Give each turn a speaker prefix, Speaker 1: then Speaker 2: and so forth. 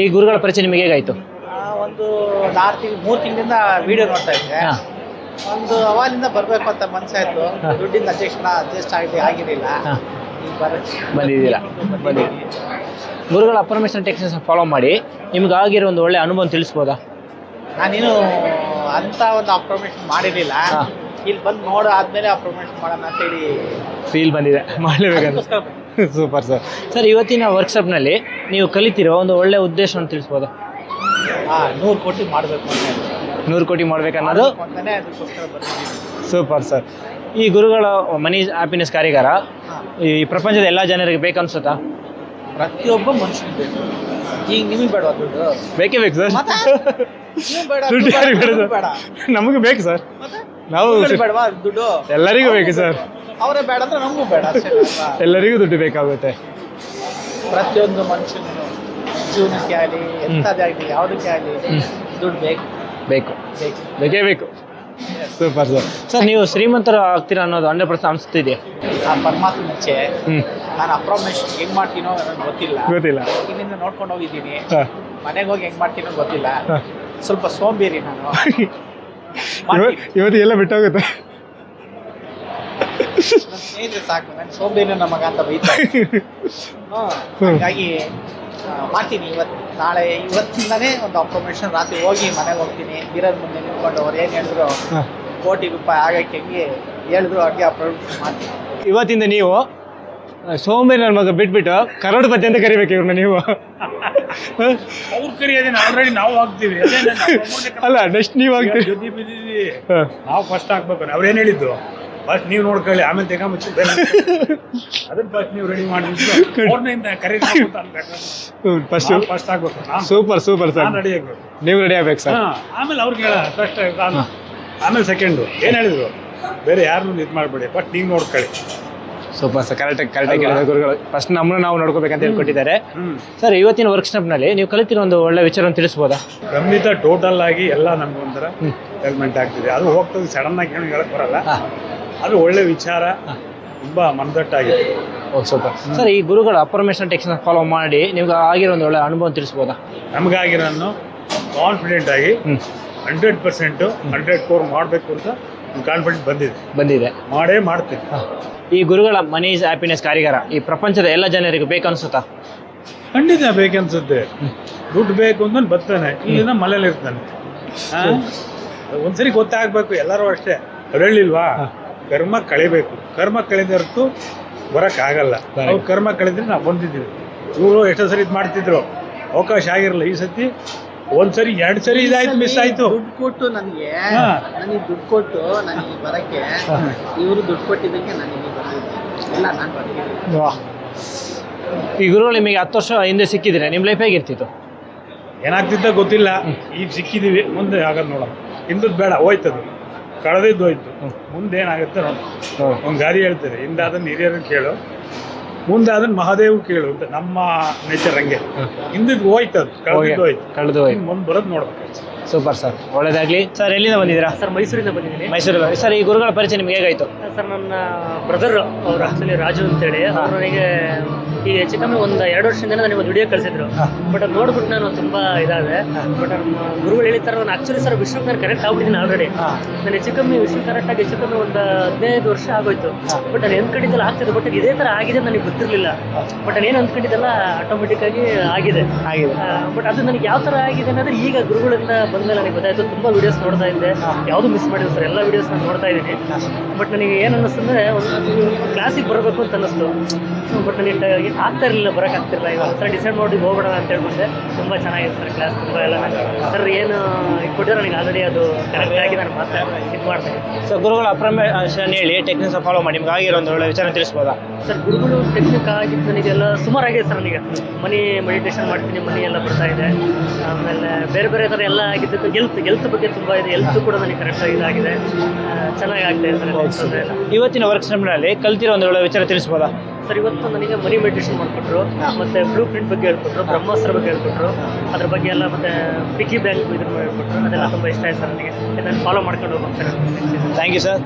Speaker 1: ಈ ಗುರುಗಳ ಪರಿಚಯ ನಿಮಗೆ ಹೇಗಾಯಿತು?
Speaker 2: ಒಂದು 3 ತಿಂಗಳಿಂದ ವಿಡಿಯೋ ನೋಡ್ತಾ ಇದ್ದೆ. ಒಂದು ಅವಾಗಿಂದ ಬರಬೇಕು ಅಂತ ಮನಸ್ಸಾಯ್ತು. ದುಡ್ಡಿನ ಅಡ್ಜಸ್ಟ್ ಆಗಿರಲಿಲ್ಲ.
Speaker 1: ಬಂದಿದ್ದೀರಾ? ಗುರುಗಳ ಅಫರ್ಮೇಷನ್ ಟೆಕ್ನಿಕ್ಸ್ ಫಾಲೋ ಮಾಡಿ ನಿಮ್ಗೆ ಆಗಿರೋ ಒಂದು ಒಳ್ಳೆ ಅನುಭವ ತಿಳಿಸ್ಬೋದಾ?
Speaker 2: ನಾನೇನು ಅಂತ ಒಂದು ಅಫರ್ಮೇಷನ್ ಮಾಡಿರಲಿಲ್ಲ. ಇಲ್ಲಿ ಬಂದು ಆದ್ಮೇಲೆ ಅಫರ್ಮೇಷನ್ ಮಾಡೋಣ ಅಂತೇಳಿ
Speaker 1: ಫೀಲ್ ಬಂದಿದೆ, ಮಾಡಲೇಬೇಕಂತ. Super sir. ಸರ್, ಇವತ್ತಿನ ವರ್ಕ್ಶಾಪ್ನಲ್ಲಿ ನೀವು ಕಲಿತಿರೋ ಒಂದು ಒಳ್ಳೆ ಉದ್ದೇಶವನ್ನು ತಿಳಿಸ್ಬೋದಾ?
Speaker 2: 100 ಕೋಟಿ ಮಾಡಬೇಕು ಅಂತ.
Speaker 1: 100 ಕೋಟಿ ಮಾಡ್ಬೇಕನ್ನೋದು. Super sir. ಈ ಗುರುಗಳ ಮನಿ ಹ್ಯಾಪಿನೆಸ್ ಕಾರ್ಯಾಗಾರ ಈ ಪ್ರಪಂಚದ ಎಲ್ಲ ಜನರಿಗೆ ಬೇಕನ್ಸುತ್ತಾ?
Speaker 2: ಪ್ರತಿಯೊಬ್ಬ ಮನುಷ್ಯನಿಗೆ ಬೇಕು. ಈಗ ನಿಮಗೆ ಬೇಡ ದುಡ್ಡು?
Speaker 1: ಬೇಕೇ ಬೇಕು ಸರ್. ದುಡ್ಡು ಯಾರಿಗೆ ಬೇಡ? ನಮಗೆ ಬೇಕು ಸರ್. ನಾವು
Speaker 2: ಬೇಡವಾ ದುಡ್ಡು?
Speaker 1: ಎಲ್ಲರಿಗೂ ಬೇಕು ಸರ್.
Speaker 2: ಅವರೇ ಬೇಡ ಅಂದ್ರೆ ನಮಗೂ ಬೇಡ.
Speaker 1: ಎಲ್ಲರಿಗೂ ದುಡ್ಡು ಬೇಕಾಗುತ್ತೆ.
Speaker 2: ಪ್ರತಿಯೊಂದು ಮನುಷ್ಯನು ಜೀವನಕ್ಕೆ ಆಗಲಿ ಎಂಥದ್ದೇ ಆಗಲಿ ಯಾವುದಕ್ಕೆ ಆಗಲಿ ದುಡ್ಡು ಬೇಕು. ಬೇಕೇ ಬೇಕು. Super sir. ಸರ್, ನೀವು ಶ್ರೀಮಂತರು ಆಗ್ತೀರಾ ಅನ್ನೋದು 100% ಅನಿಸ್ತಿದೆಯಾ? ಆ ಪರಮಾತ್ಮ ಮುಂಚೆ ನಾನು ಅಪ್ರಾಮೇಶನ್ ಹೆಂಗ್ ಮಾಡ್ತೀನೋ ನನಗೆ ಗೊತ್ತಿಲ್ಲ. ಇಲ್ಲಿಂದ ನೋಡ್ಕೊಂಡು ಹೋಗಿದ್ದೀನಿ. ಮನೆಗೆ ಹೋಗಿ ಹೆಂಗ್ ಮಾಡ್ತೀನೋ ಗೊತ್ತಿಲ್ಲ. ಸ್ವಲ್ಪ ಸೋಂಬೇರಿ ನಾನು.
Speaker 1: ಇವತ್ತು ಎಲ್ಲ ಬಿಟ್ಟೋಗುತ್ತೆ.
Speaker 2: ಸ್ನೇಹಿತರೆ ಸಾಕು, ನಾನು ಸೋಂಬೇರಿ ನಮಗ ಅಂತ ಬೈತಾರೆ. ಹಾಗಾಗಿ ಮಾಡ್ತೀನಿ. ಇವತ್ತಿಂದನೇ ಒಂದು ಅಪ್ರಮೇಷನ್ ರಾತ್ರಿ ಹೋಗಿ ಮನೆಗೆ ಹೋಗ್ತೀನಿ. ಗಿರದ ಮುಂದೆ ನಿಂತ್ಕೊಂಡು ಅವ್ರು ಏನು ಹೇಳಿದ್ರು ಕೋಟಿ ರೂಪಾಯಿ ಆಗಕ್ಕೆ ಹೆಂಗೆ ಹೇಳಿದ್ರು ಹಾಗೆ ಅಪ್ರಮೇಷನ್ ಮಾಡ್ತೀನಿ.
Speaker 1: ಇವತ್ತಿಂದ ನೀವು ಸೋಂಬೇರಿ ನನ್ನ ಮಗ ಬಿಟ್ಬಿಟ್ಟು ಕರೋಡ್ಪತಿ ಅಂತ ಕರಿಬೇಕು ಇವ್ರನ್ನ ನೀವು.
Speaker 3: ಅವ್ರು ಕರಿಯೋದೇನು ಆಲ್ರೆಡಿ ನಾವು ಆಗ್ತೀವಿ.
Speaker 1: ಅಲ್ಲ, ನೆಕ್ಸ್ಟ್ ನೀವು ಆಗ್ತೀವಿ.
Speaker 3: ನಾವು ಫಸ್ಟ್ ಆಗ್ಬೇಕು. ಅವ್ರೇನು ಹೇಳಿದ್ದು, ಫಸ್ಟ್ ನೀವು ನೋಡ್ಕೊಳ್ಳಿ, ಆಮೇಲೆ ತೆಗೊಂಬಚ್ಚು ಅದನ್ನ ಫಸ್ಟ್ ನೀವು ರೆಡಿ ಮಾಡಿ ಫಸ್ಟ್ ಆಗ್ಬೇಕು.
Speaker 1: Super sir.
Speaker 3: ರೆಡಿ ಆಗ್ಬೇಕು,
Speaker 1: ನೀವು ರೆಡಿ ಆಗ್ಬೇಕು ಸರ್.
Speaker 3: ಆಮೇಲೆ ಅವ್ರಿಗೆ ಹೇಳ ಫಸ್ಟ್, ಆಮೇಲೆ ಸೆಕೆಂಡು ಏನು ಹೇಳಿದ್ರು, ಬೇರೆ ಯಾರನ್ನೂ ಇದು ಮಾಡಬೇಡಿ, ಫಸ್ಟ್ ನೀವು ನೋಡ್ಕೊಳ್ಳಿ.
Speaker 1: Super sir. ಕರೆಕ್ಟಾಗಿ ಹೇಳಿದ ಗುರುಗಳು. ಫಸ್ಟ್ ನಮ್ಮನ್ನು ನಾವು ನೋಡ್ಕೋಬೇಕಂತ ಹೇಳ್ಕೊಟ್ಟಿದ್ದಾರೆ. ಸರ್, ಇವತ್ತಿನ ವರ್ಕ್ಶಾಪ್ನಲ್ಲಿ ನೀವು ಕಲಿತಿರೋ ಒಂದು ಒಳ್ಳೆ ವಿಚಾರವನ್ನು ತಿಳಿಸ್ಬೋದಾ?
Speaker 3: ಖಂಡಿತ ಟೋಟಲ್ ಆಗಿ ಎಲ್ಲ ನಮ್ಗೆ ಒಂಥರ ಡೆವಲಪ್ಮೆಂಟ್ ಆಗ್ತಿದೆ. ಅದು ಹೋಗ್ತದೆ ಸಡನ್ ಆಗಿ ಏನು ಹೇಳಕ್ ಬರಲ್ಲ. ಅದು ಒಳ್ಳೆ ವಿಚಾರ, ತುಂಬ ಮನದಟ್ಟಾಗಿದೆ.
Speaker 1: Super sir. ಈ ಗುರುಗಳ ಅಫರ್ಮೇಷನ್ ಟೆಕ್ನಿಕ್ಸ್ ಫಾಲೋ ಮಾಡಿ ನಿಮ್ಗೆ ಆಗಿರೋ ಒಂದು ಒಳ್ಳೆ ಅನುಭವ ತಿಳಿಸ್ಬೋದಾ?
Speaker 3: ನಮಗಾಗಿರೋನು ಕಾನ್ಫಿಡೆಂಟ್ ಆಗಿ 100% 100 ಕೋರ್ ಮಾಡಬೇಕು ಅಂತ ಕಾನ್ಫಿಡೆಂಟ್ ಬಂದಿದೆ. ಮಾಡೇ ಮಾಡ್ತೀವಿ.
Speaker 1: ಈ ಗುರುಗಳ ಮನಿ ಹ್ಯಾಪಿನೆಸ್ ಕಾರ್ಯಾಗಾರ ಈ ಪ್ರಪಂಚದ ಎಲ್ಲ ಜನರಿಗೂ ಬೇಕನ್ಸುತ್ತಾ?
Speaker 3: ಖಂಡಿತ ಬೇಕನ್ಸುತ್ತೆ. ದುಡ್ಡು ಬೇಕು ಅಂದ್ಮೇಲೆ ಬರ್ತಾನೆ, ಇಲ್ಲಿಂದ ಮನೇಲಿ ಇರ್ತಾನೆ. ಒಂದ್ಸರಿ ಗೊತ್ತಾಗಬೇಕು. ಎಲ್ಲರೂ ಅಷ್ಟೇ. ಅವ್ರು ಹೇಳಿಲ್ವಾ, ಕರ್ಮ ಕಳಿಬೇಕು. ಕರ್ಮ ಕಳೆದರ್ತು ಬರೋಕ್ಕಾಗಲ್ಲ. ಅವ್ರು ಕರ್ಮ ಕಳೆದ್ರೆ ನಾವು ಬಂದಿದ್ದೀವಿ. ಇವರು ಎಷ್ಟೋ ಸರಿ ಇದು ಮಾಡ್ತಿದ್ರು, ಅವಕಾಶ ಆಗಿರಲ್ಲ. ಈ ಸತಿ ಒಂದ್ಸರಿ 2 ಸರಿ ಇದಾಯ್ತು, ಮಿಸ್ ಆಯ್ತು.
Speaker 2: ದುಡ್ಡು ಕೊಟ್ಟು ನನಗೆ ದುಡ್ಡು ಕೊಟ್ಟು ನನಗೆ ಬರಕ್ಕೆ ಇವರು ದುಡ್ಡು ಕೊಟ್ಟಿದ್ದಕ್ಕೆ ನನಗೆ ಬಂದಿದ್ದೆ ಎಲ್ಲ ನಾನು ಬರ್ತೀನಿ.
Speaker 1: ಈ ಗುರುಗಳು ನಿಮಗೆ 10 ವರ್ಷ ಹಿಂದೆ ಸಿಕ್ಕಿದ್ರೆ ನಿಮ್ಮ ಲೈಫ್ ಹೇಗಿರ್ತಿತ್ತು?
Speaker 3: ಏನಾಗ್ತಿದ್ದ ಗೊತ್ತಿಲ್ಲ. ಈಗ ಸಿಕ್ಕಿದ್ದೀವಿ, ಮುಂದೆ ಆಗೋದು ನೋಡೋಣ. ಹಿಂದದ್ದು ಬೇಡ, ಹೋಯ್ತದು, ಕಳೆದಿದ್ದು ಹೋಯ್ತು. ಮುಂದೆ ಏನಾಗುತ್ತೆ ನೋಡಿ. ಒಂದು ಗಾದಿ ಹೇಳ್ತಾರೆ, ಹಿಂದೆ ಅದನ್ನು ಹಿರಿಯರನ್ನು ಕೇಳು, ಮುಂದೆ ಅದನ್ನ ಮಹಾದೇವ್ ಕೇಳು ಅಂತ. ನಮ್ಮ ನೇಚರ್ ಹಂಗೆ. ಹಿಂದಿದ್ದು ಹೋಯ್ತದು, ಕಳೆದು ಹೋಯ್ತು. ಮುಂದೆ ಬರೋದು ನೋಡ್ಬೇಕು.
Speaker 1: ಸೂಪರ್ ಸರ್, ಒಳ್ಳೇದಾಗಲಿ. ಸರ್, ಎಲ್ಲಿಂದ ಬಂದಿದ್ದೀರಾ?
Speaker 2: ಸರ್, ಮೈಸೂರಿಂದ ಬಂದಿದ್ದೀನಿ.
Speaker 1: ಮೈಸೂರಲ್ಲಿ. ಸರ್, ಈ ಗುರುಗಳ ಪರಿಚಯ ನಿಮ್ಗೆ ಹೇಗಾಯಿತು?
Speaker 2: ಸರ್, ನನ್ನ ಬ್ರದರ್ ಅವರು ಆಕ್ಚುಲಿ ರಾಜು ಅಂತೇಳಿ ಅವರು ನನಗೆ ಈಗ ಚಿಕ್ಕಮ್ಮಿ ಒಂದು 2 ವರ್ಷದಿಂದ ನನಗೆ ಒಂದು ವಿಡಿಯೋ ಕಳಿಸಿದ್ರು. ಬಟ್ ಅದು ನೋಡ್ಬಿಟ್ಟು ನಾನು ತುಂಬ ಇದಾದೆ. ಬಟ್ ನಮ್ಮ ಗುರುಗಳು ಹೇಳಿರ್ತಾರೆ, ನಾನು ಆಕ್ಚುಲಿ ಸರ್ ವಿಶ್ವಕ್ಕೆ ನಾನು ಕನೆಕ್ಟ್ ಆಗ್ಬಿಟ್ಟಿದ್ದೀನಿ ಆಲ್ರೆಡಿ. ನನಗೆ ಚಿಕ್ಕಮ್ಮಿ ವಿಶ್ವ ಕರೆಕ್ಟ್ ಆಗಿ ಚಿಕ್ಕಮ್ಮಿ ಒಂದು 15 ವರ್ಷ ಆಗೋಯ್ತು. ಬಟ್ ನಾನು ಅಂದ್ಕೊಂಡಿದ್ದೆಲ್ಲ ಆಗ್ತಿದೆ, ಬಟ್ ಇದೇ ಥರ ಆಗಿದೆ ನನಗೆ ಗೊತ್ತಿರಲಿಲ್ಲ. ಬಟ್ ನಾನು ಏನು ಅಂದ್ಕೊಂಡಿದ್ದೆಲ್ಲ ಆಟೋಮೆಟಿಕ್ ಆಗಿ ಆಗಿದೆ. ಬಟ್ ಅದು ನನಗೆ ಯಾವ ಥರ ಆಗಿದೆ ಅನ್ನೋದ್ರೆ ಈಗ ಗುರುಗಳಿಂದ ಬಂದಮೇಲೆ ನನಗೆ ಗೊತ್ತಾಯಿತು. ತುಂಬ ವೀಡಿಯೋಸ್ ನೋಡ್ತಾ ಇದ್ದೆ, ಯಾವುದೂ ಮಿಸ್ ಮಾಡಿಲ್ಲ ಸರ್, ಎಲ್ಲ ವೀಡಿಯೋಸ್ ನಾನು ನೋಡ್ತಾ ಇದ್ದೀನಿ. ಬಟ್ ನನಗೆ ಏನು ಅನ್ನಿಸ್ತು ಅಂದರೆ, ಒಂದು ಕ್ಲಾಸಿಗೆ ಬರಬೇಕು ಅಂತ ಅನ್ನಿಸ್ತು. ಬಟ್ ನನಗೆ ಆಗ್ತಾ ಇರಲಿಲ್ಲ, ಬರೋಕ್ಕಾಗ್ತಿರಲಿಲ್ಲ. ಇವಾಗ ಸರ್ ಡಿಸೈಡ್ ಮಾಡಿ ಹೋಗೋಣ ಅಂತ ಹೇಳ್ಕೊಂಡೆ. ತುಂಬ ಚೆನ್ನಾಗಿದೆ ಸರ್ ಕ್ಲಾಸ್, ತುಂಬ ಎಲ್ಲ ಸರ್ ಏನು ಕೊಟ್ಟಿದ್ರೆ ನನಗೆ ಆಲ್ರೆಡಿ ಅದು ಕರೆಕ್ಟಾಗಿ ನಾನು ಇದು ಮಾಡ್ತೀನಿ.
Speaker 1: ಸೊ, ಗುರುಗಳ ಅಫರ್ಮೇಷನ್ ಹೇಳಿ ಟೆಕ್ನಿಕ್ಸ್ ಫಾಲೋ ಮಾಡಿ ನಿಮ್ಗೆ ಆಗಿರೋ ಒಂದು ಒಳ್ಳೆ ವಿಚಾರ ತಿಳಿಸ್ಬೋದಾ?
Speaker 2: ಸರ್, ಗುರುಗಳು ಟೆಕ್ನಿಕ್ ಆಗಿದ್ದು ನನಗೆಲ್ಲ ಸುಮಾರಾಗಿದೆ ಸರ್. ನನಗೆ ಮನಿ ಮೆಡಿಟೇಷನ್ ಮಾಡ್ತೀನಿ, ಮನಿ ಎಲ್ಲ ಬರ್ತಾ ಇದೆ. ಆಮೇಲೆ ಬೇರೆ ಬೇರೆ ಥರ ಎಲ್ಲ ಆಗಿದ್ದಕ್ಕೆ ಹೆಲ್ತ್ ಬಗ್ಗೆ ತುಂಬ ಇದೆ. ಹೆಲ್ತ್ ಕೂಡ ನನಗೆ ಕರೆಕ್ಟಾಗಿ ಇದಾಗಿದೆ, ಚೆನ್ನಾಗಿ ಆಗ್ತಾ ಇದೆ ಸರ್.
Speaker 1: ಇವತ್ತಿನ ವರ್ಕ್ಶಾಪ್ನಲ್ಲಿ ಕಲ್ತಿರೋ ಒಂದು ಒಳ್ಳೆ ವಿಚಾರ ತಿಳಿಸ್ಬೋದಾ?
Speaker 2: ಸರ್, ಇವತ್ತು ನನಗೆ ಮನಿ ಮೆಡಿಟೇಷನ್ ಮಾಡಿಕೊಟ್ರು, ಮತ್ತು ಬ್ಲೂ ಪ್ರಿಂಟ್ ಬಗ್ಗೆ ಹೇಳ್ಕೊಟ್ರು, ಬ್ರಹ್ಮಾಸ್ತ್ರ ಬಗ್ಗೆ ಹೇಳ್ಕೊಟ್ರು, ಅದ್ರ ಬಗ್ಗೆ ಎಲ್ಲ, ಮತ್ತು ಪಿಗ್ಗಿ ಬ್ಯಾಂಕ್ ಇದ್ರ ಹೇಳ್ಕೊಟ್ರು. ಅದೆಲ್ಲ ತುಂಬ ಇಷ್ಟ ಆಯ್ತು ಸರ್ ನನಗೆ. ನಾನು ಫಾಲೋ ಮಾಡ್ಕೊಂಡು ಹೋಗ್ತೀನಿ ಸರ್. Thank you sir.